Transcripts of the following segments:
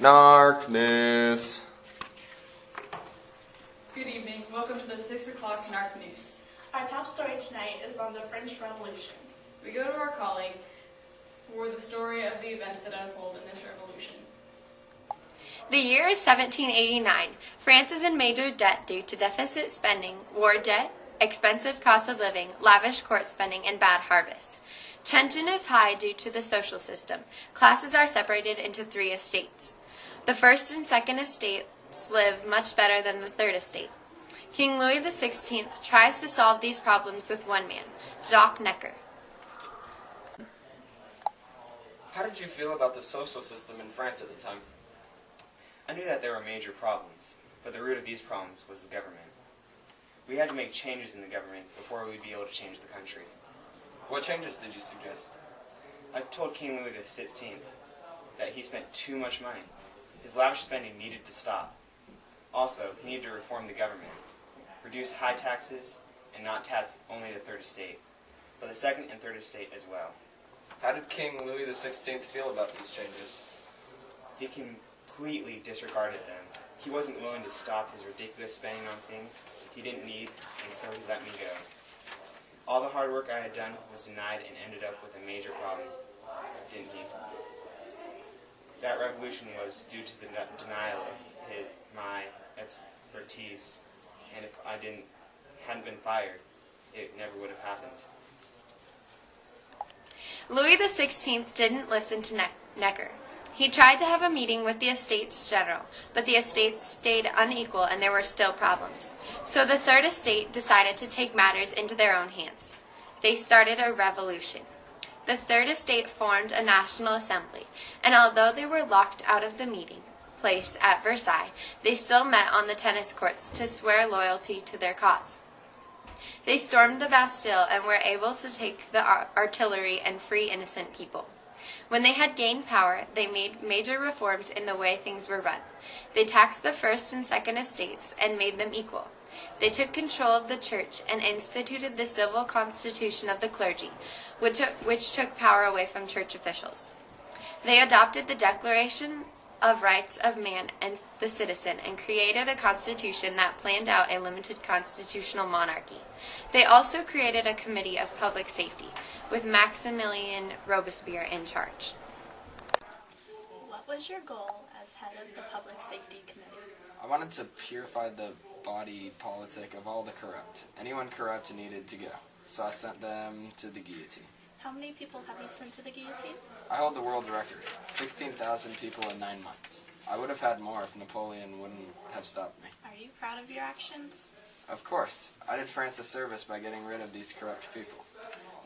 NAARK News. Good evening. Welcome to the 6 o'clock NAARK News. Our top story tonight is on the French Revolution. We go to our colleague for the story of the events that unfold in this revolution. The year is 1789. France is in major debt due to deficit spending, war debt, expensive cost of living, lavish court spending, and bad harvests. Tension is high due to the social system. Classes are separated into 3 estates. The first and second estates live much better than the third estate. King Louis XVI tries to solve these problems with one man, Jacques Necker. How did you feel about the social system in France at the time? I knew that there were major problems, but the root of these problems was the government. We had to make changes in the government before we'd be able to change the country. What changes did you suggest? I told King Louis XVI that he spent too much money. His lavish spending needed to stop. Also, he needed to reform the government, reduce high taxes, and not tax only the third estate, but the second and third estate as well. How did King Louis XVI feel about these changes? He completely disregarded them. He wasn't willing to stop his ridiculous spending on things he didn't need, and so he let me go. All the hard work I had done was denied and ended up with a major problem, didn't he? That revolution was due to the denial of my expertise, and if I hadn't been fired, it never would have happened. Louis XVI didn't listen to Necker. He tried to have a meeting with the Estates General, but the estates stayed unequal and there were still problems. So the Third Estate decided to take matters into their own hands. They started a revolution. The Third Estate formed a National Assembly, and although they were locked out of the meeting place at Versailles, they still met on the tennis courts to swear loyalty to their cause. They stormed the Bastille and were able to take the artillery and free innocent people. When they had gained power, they made major reforms in the way things were run. They taxed the first and second estates and made them equal. They took control of the church and instituted the civil constitution of the clergy, which took power away from church officials. They adopted the Declaration of Rights of Man and the Citizen and created a constitution that planned out a limited constitutional monarchy. They also created a committee of public safety, with Maximilien Robespierre in charge. What was your goal as head of the Public Safety Committee? I wanted to purify the body politic of all the corrupt. Anyone corrupt needed to go, so I sent them to the guillotine. How many people have you sent to the guillotine? I hold the world record, 16,000 people in 9 months. I would have had more if Napoleon wouldn't have stopped me. Are you proud of your actions? Of course. I did France a service by getting rid of these corrupt people.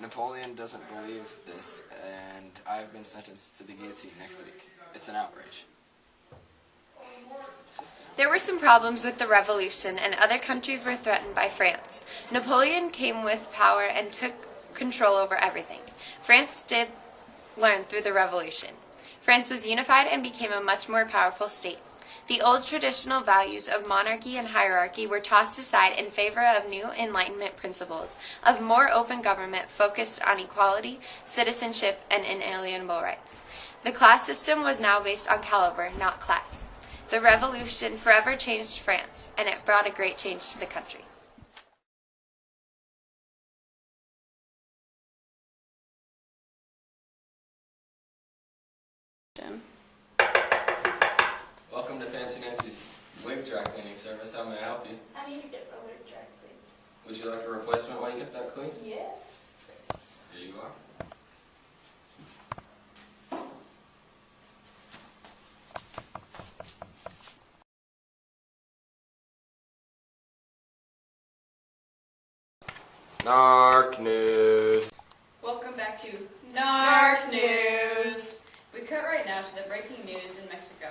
Napoleon doesn't believe this, and I have been sentenced to the guillotine next week. It's an outrage. There were some problems with the revolution, and other countries were threatened by France. Napoleon came with power and took control over everything. France did learn through the revolution. France was unified and became a much more powerful state. The old traditional values of monarchy and hierarchy were tossed aside in favor of new Enlightenment principles of more open government focused on equality, citizenship, and inalienable rights. The class system was now based on caliber, not class. The revolution forever changed France, and it brought a great change to the country. Welcome to Fancy Nancy's wig dry cleaning service. How may I help you? I need to get my wig dry cleaned. Would you like a replacement while you get that cleaned? Yes, please. Here you are. NAARK News. Welcome back to NAARK News. We cut right now to the breaking news in Mexico.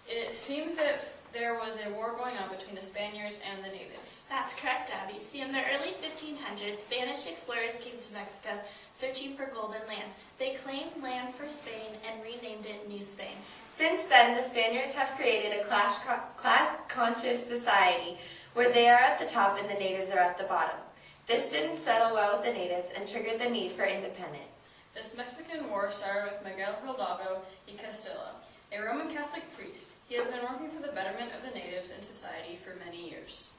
It seems that there was a war going on between the Spaniards and the natives. That's correct, Abby. See, in the early 1500s, Spanish explorers came to Mexico searching for gold and land. They claimed land for Spain and renamed it New Spain. Since then, the Spaniards have created a class-conscious society where they are at the top and the natives are at the bottom. This didn't settle well with the natives and triggered the need for independence. This Mexican War started with Miguel Hidalgo y Castillo. a Roman Catholic priest. He has been working for the betterment of the natives and society for many years.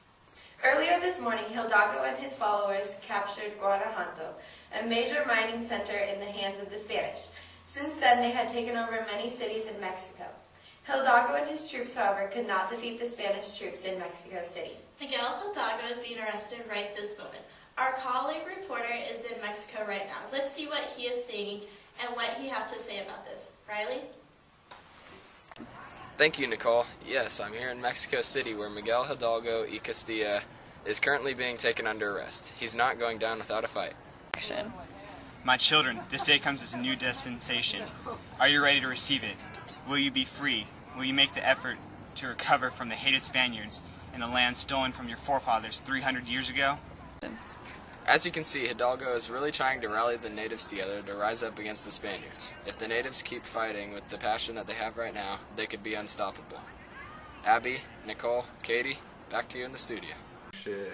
Earlier this morning, Hidalgo and his followers captured Guanajuato, a major mining center in the hands of the Spanish. Since then, they had taken over many cities in Mexico. Hidalgo and his troops, however, could not defeat the Spanish troops in Mexico City. Miguel Hidalgo is being arrested right this moment. Our colleague reporter is in Mexico right now. Let's see what he is saying and what he has to say about this. Riley? Thank you, Nicole. Yes, I'm here in Mexico City where Miguel Hidalgo y Castilla is currently being taken under arrest. He's not going down without a fight. My children, this day comes as a new dispensation. Are you ready to receive it? Will you be free? Will you make the effort to recover from the hated Spaniards and the land stolen from your forefathers 300 years ago? As you can see, Hidalgo is really trying to rally the natives together to rise up against the Spaniards. If the natives keep fighting with the passion that they have right now, they could be unstoppable. Abby, Nicole, Katie, back to you in the studio. Shit.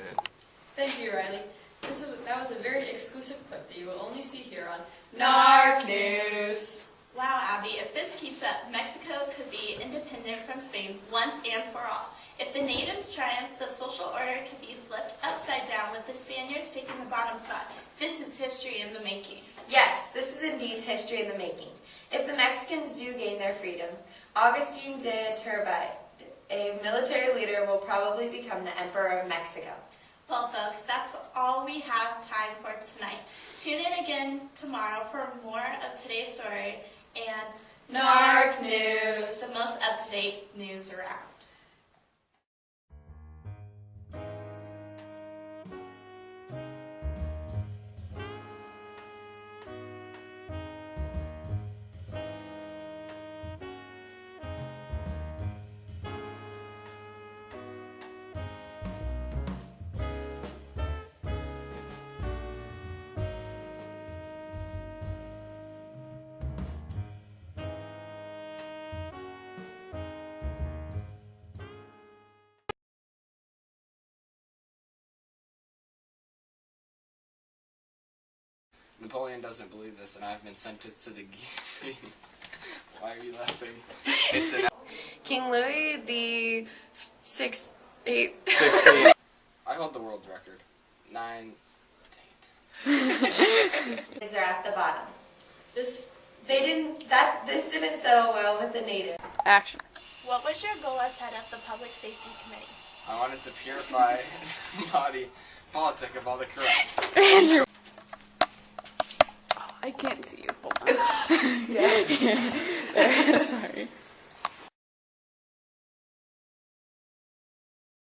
Thank you, Riley. That was a very exclusive clip that you will only see here on NAARK News. Wow, Abby, if this keeps up, Mexico could be independent from Spain once and for all. If the natives triumph, the social order could be flipped upside down with the Spaniards taking the bottom spot. This is history in the making. Yes, this is indeed history in the making. If the Mexicans do gain their freedom, Agustin de Iturbide, a military leader, will probably become the Emperor of Mexico. Well, folks, that's all we have time for tonight. Tune in again tomorrow for more of today's story and NAARK News, the most up-to-date news around. Napoleon doesn't believe this, and I've been sentenced to the guillotine. Why are you laughing? It's an King Louis the 16th. I hold the world record. 9. These are at the bottom. This didn't settle well with the natives. Action. What was your goal as head of the Public Safety Committee? I wanted to purify the body politic of all the corrupt. Andrew. I can't see you. Hold on. Yeah. Sorry.